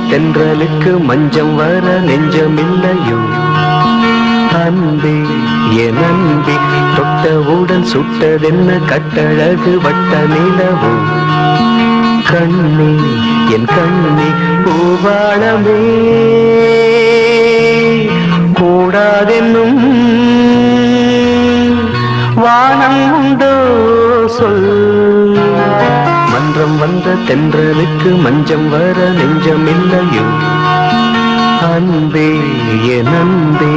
தென்றலுக்கு மஞ்சம் வர நெஞ்சமில்லையோ அன்பே என் அன்பே தொட்டவுடன் சுட்டதென்ன கட்டழகு வட்ட நிலவோ கண்ணே என் கண்ணே பூவாளமே கூடாதென்னும் வானம் உண்டோ சொல் மன்றம் வந்த தென்றலுக்கு மஞ்சம் வர நெஞ்சமில்லையோ அன்பே என் அன்பே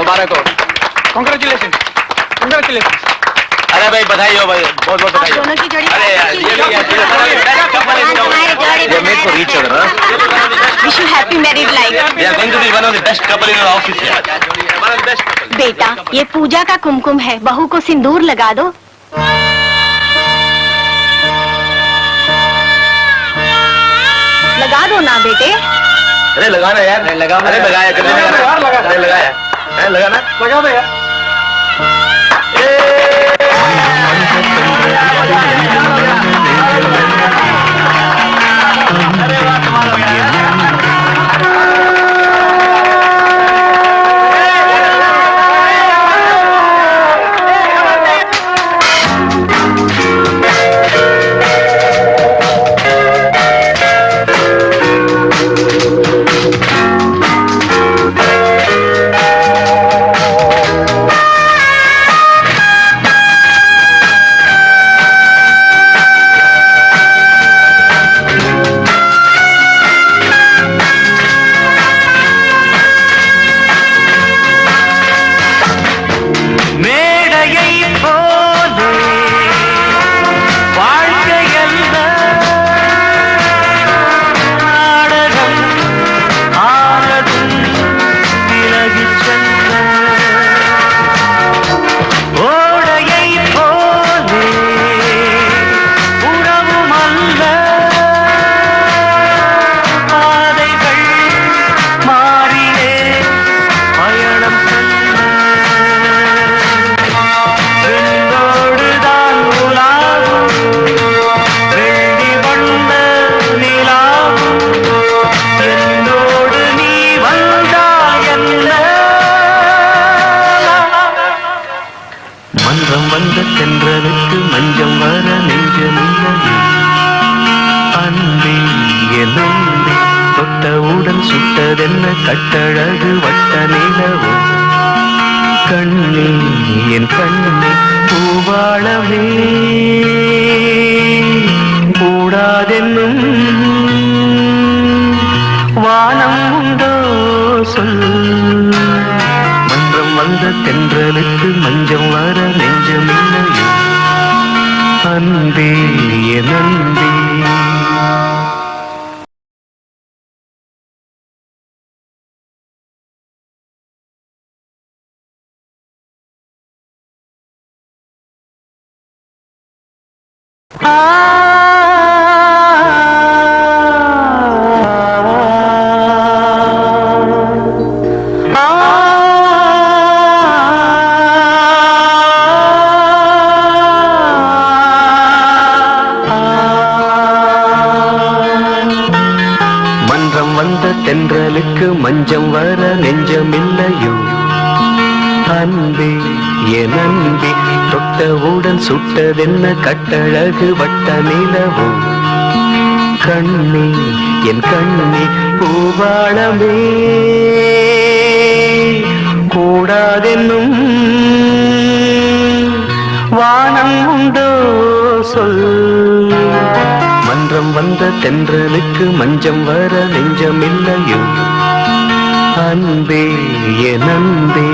मुबारक हो कांग्रेचुलेशन कांग्रेचुलेशन अरे भाई बधाई हो भाई बहुत बहुत बधाई दोनों की जोड़ी अरे यार ये made for each other wish you happy married life they are going to be one of the best couple in our office one of the best couple बेटा ये पूजा का कुमकुम है बहू को सिंदूर लगा दो लगा दो ना बेटे अरे लगाना यार लगाना अरे लगाया अरे लगाया लगाना लगा दो यार தென்றலுக்கு மஞ்சம் வர நெஞ்சமில்லையே அன்பே என் அன்பே தொட்டவுடன் சுட்டதென்ன கட்டழகு வட்ட நிலவோ கண்ணே என் கண்ணே பூவாளமே கூடாதென்னும் வானம் உண்டோ சொல் மன்றம் வந்த தென்றலுக்கு மஞ்சம் வர நெஞ்சமில்லையோ அன்பே என் அன்பே தென்றலுக்கு மஞ்சம் வர நெஞ்சமில்லையோ அன்பே என் அன்பே தொட்டவுடன் சுட்டதென்ன கட்டழகு வட்ட நிலவோ கண்ணே என் கண்ணே பூவாளமே கூடாதென்னும் வானம் உண்டோ சொல் மன்றம் வந்த தென்றலுக்கு மஞ்சம் வர நெஞ்சமில்லையோ அன்பே என் அன்பே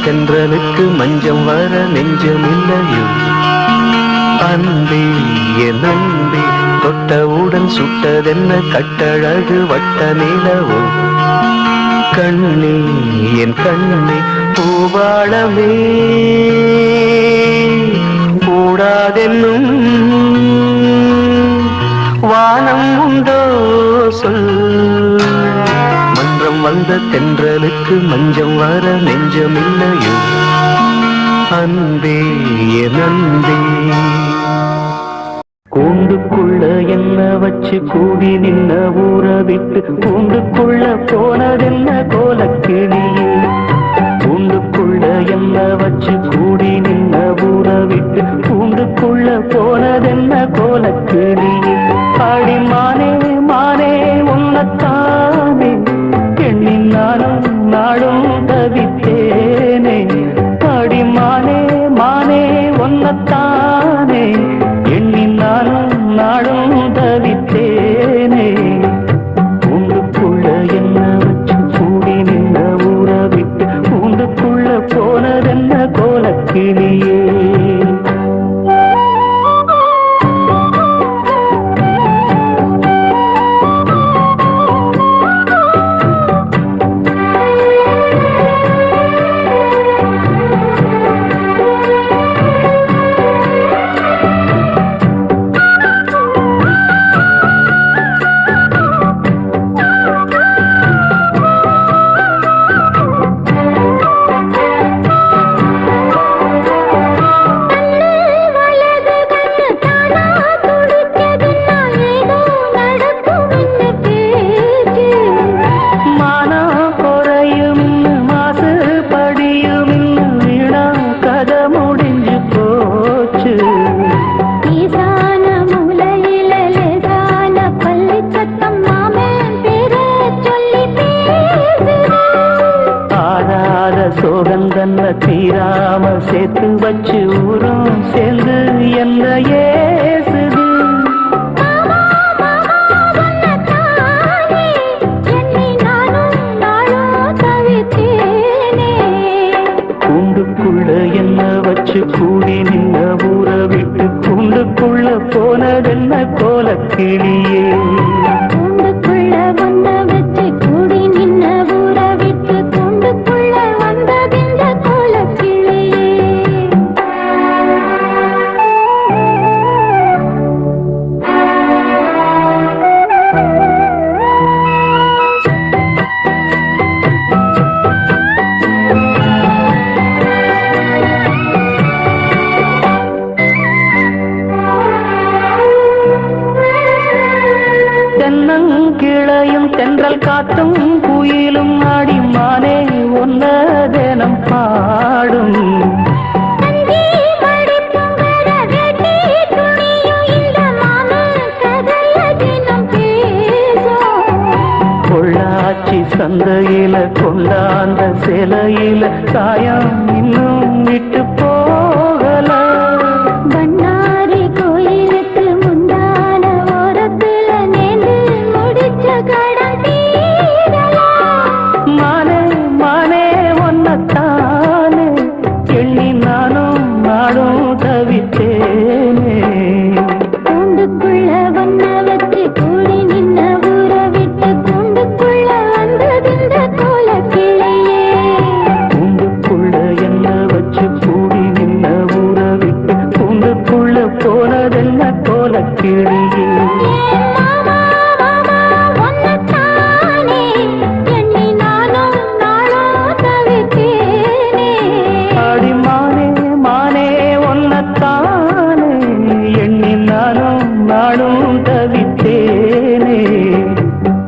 தென்றலுக்கு மஞ்சம் வர நெஞ்சமில்லையோ அன்பே என் அன்பே தொட்டவுடன் சுட்டதென்ன கட்டழகு வட்ட நிலவோ கண்ணே என் கண்ணே பூவாளமே கூடாதென்னும் வானம் உண்டோ சொல் மன்றம் வந்த தென்றலுக்கு மஞ்சம் வர நெஞ்சமில்லையோ அன்பே என் அன்பே கூண்டுக்குள்ள என்ன வச்சு கூடி நின்ன ஊற விட்டு கூண்டுக்குள்ள போனதென்ன கோலக்கிளியே கூண்டுக்குள்ள என்ன வச்சு கூடி நின்ன ஊற விட்டு கூண்டுக்குள்ள போனதென்ன கோலக்கிளியே ஆடி மானே மானே உன்னத்தானே எண்ணி நானும் நாடும் தவித்தேனே ஆடி மானே மானே உன்னத்தானே எண்ணி நானும் நாடும் தவித்தேனே கூண்டுக்குள்ள என்ன வச்சு கூடி நின்ன ஊற விட்டு கூண்டுக்குள்ள போனதென்ன கோலக்கிளியே தீராம சேர்த்து வச்சு ஊரும் சேர்ந்து என்ன ஏசுது கூண்டுக்குள்ள என்ன வச்சு கூடி நின்ன ஊற விட்டு கூண்டுக்குள்ள போனதென்ன கோலக்கிளியே தென்னங்கிளையும் தென்றல் காத்தும் குயிலும் ஆடிமானே ஒன்னதேனம் பாடும் பொள்ளாச்சி சந்தையில கொண்டாந்த சிலையில சாயம் இன்னும் விட்டு போகல பண்ணாரி கோயிலுக்கு முந்தான ஓரத்துல நேர்ந்து முடிச்ச கடன் தீரலாம் மானே மானே ஒன்னத்தானே எண்ணி நானும் நாடும் தவித்தேனே கூண்டுக்குள்ள ஒன்ன வச்சு கூடி நின்ன ஊற விட்டு கூண்டுக்குள்ள வந்ததிந்த கோலக்கிளையே கூண்டுக்குள்ள என்ன வச்சு கூடி நின்ன ஊற விட்டு கூண்டுக்குள்ள போனதென்ன கோலக்கிளியே மாமா மாமா ஒன்னத்தானே எண்ணி நானும் நாளும் தவித்தேனே ஆடி மானே மானே ஒன்னத்தானே எண்ணி நானும் நாடும் தவித்தேனே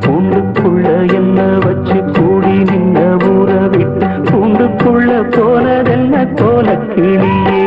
கூண்டுக்குள்ள என்ன வச்சு கூடி நின்ன ஊற விட்டு கூண்டுக்குள்ள போனதென்ன கோலக்கிளியே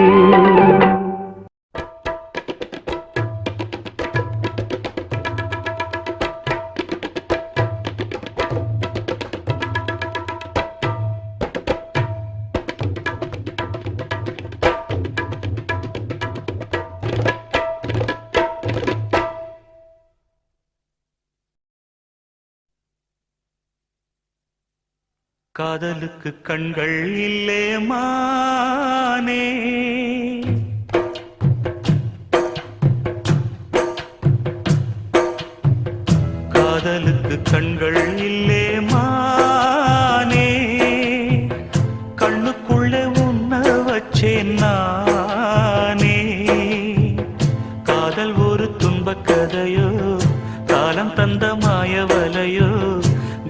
காதலுக்கு கண்கள் இல்லே மானே, காதலுக்கு கண்கள் இல்லே மானே, கண்ணுக்குள்ளே உன்ன வச்சேன் நானே. காதல் ஒரு துன்பக் கதையோ, காலம் தந்த மாயவலையோ,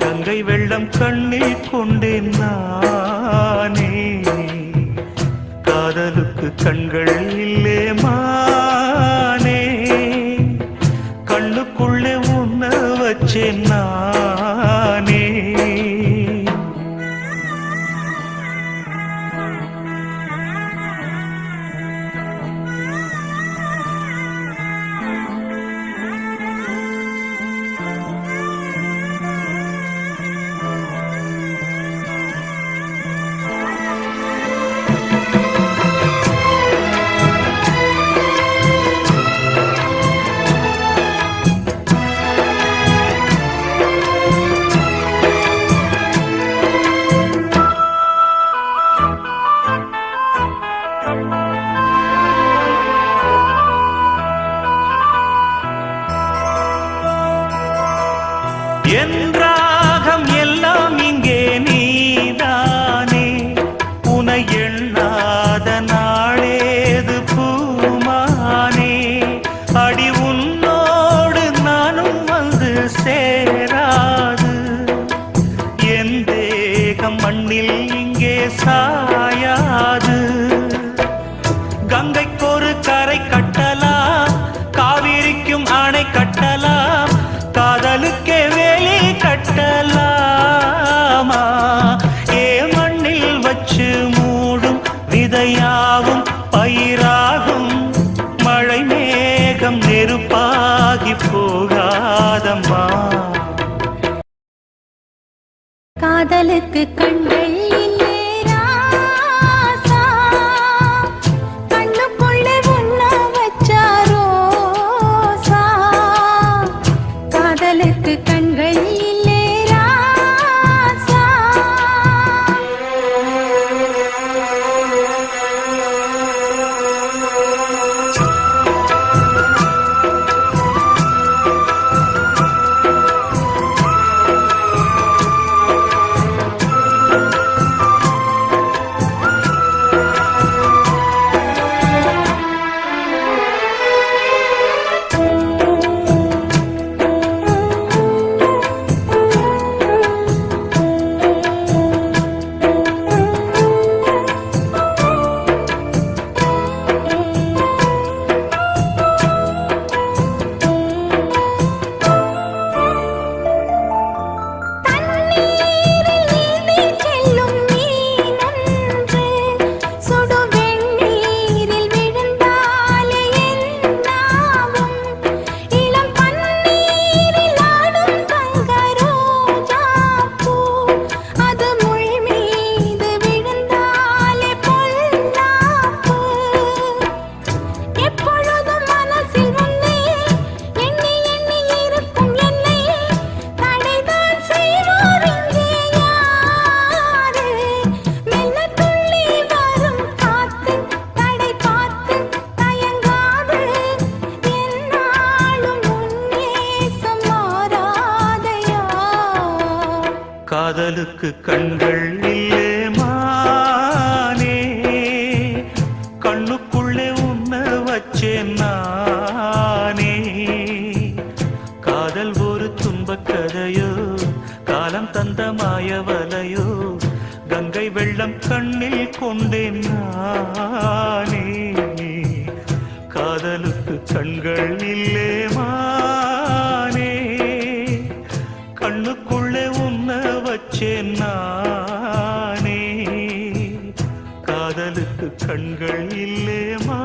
கங்கை வெள்ளம் கண்ணில் கொண்டேன் நானே. காதலுக்கு கண்கள் இல்லே மானே, கண்ணுக்குள்ளே உன்ன வச்சேன் நானே. என் ராகம் எல்லாம் இங்கே நீதானே, உனை எண்ணாத நாளேது பூமானே. அடி உன்னோடு நானும் வந்து சேராது, என் தேகம் மண்ணில் இங்கே சாயாது. கங்கைக்கு ஒரு கரை கட்டலாம், காவிரிக்கும் அணை கட்டலாம், காதலுக்கே வேலி கட்டலாமா. ஏ மண்ணில் வச்சு மூடும் விதையாகும் பயிராகும், மழை மேகம் நெருப்பாகி போகாதம்மா. காதலுக்கு கண்கள் இல்லே ராசா, கண்ணுக்குள்ளே உன்ன வச்சா ரோசா. காதலுக்கு கண்கள் இல்லே ராசா. காதலுக்கு கண்கள் இல்லே மானே, கண்ணுக்குள்ளே உன்ன வச்சேன் நானே. காதல் ஒரு துன்பக் கதையோ, காலம் தந்த மாயவலையோ, கங்கை வெள்ளம் கண்ணில் கொண்டேன் நானே. காதலுக்கு கண்கள் இல்லே மானே, கண்ணுக்குள்ளே உன்ன வச்சேன் நானே. காதலுக்கு கண்கள் இல்லே மா.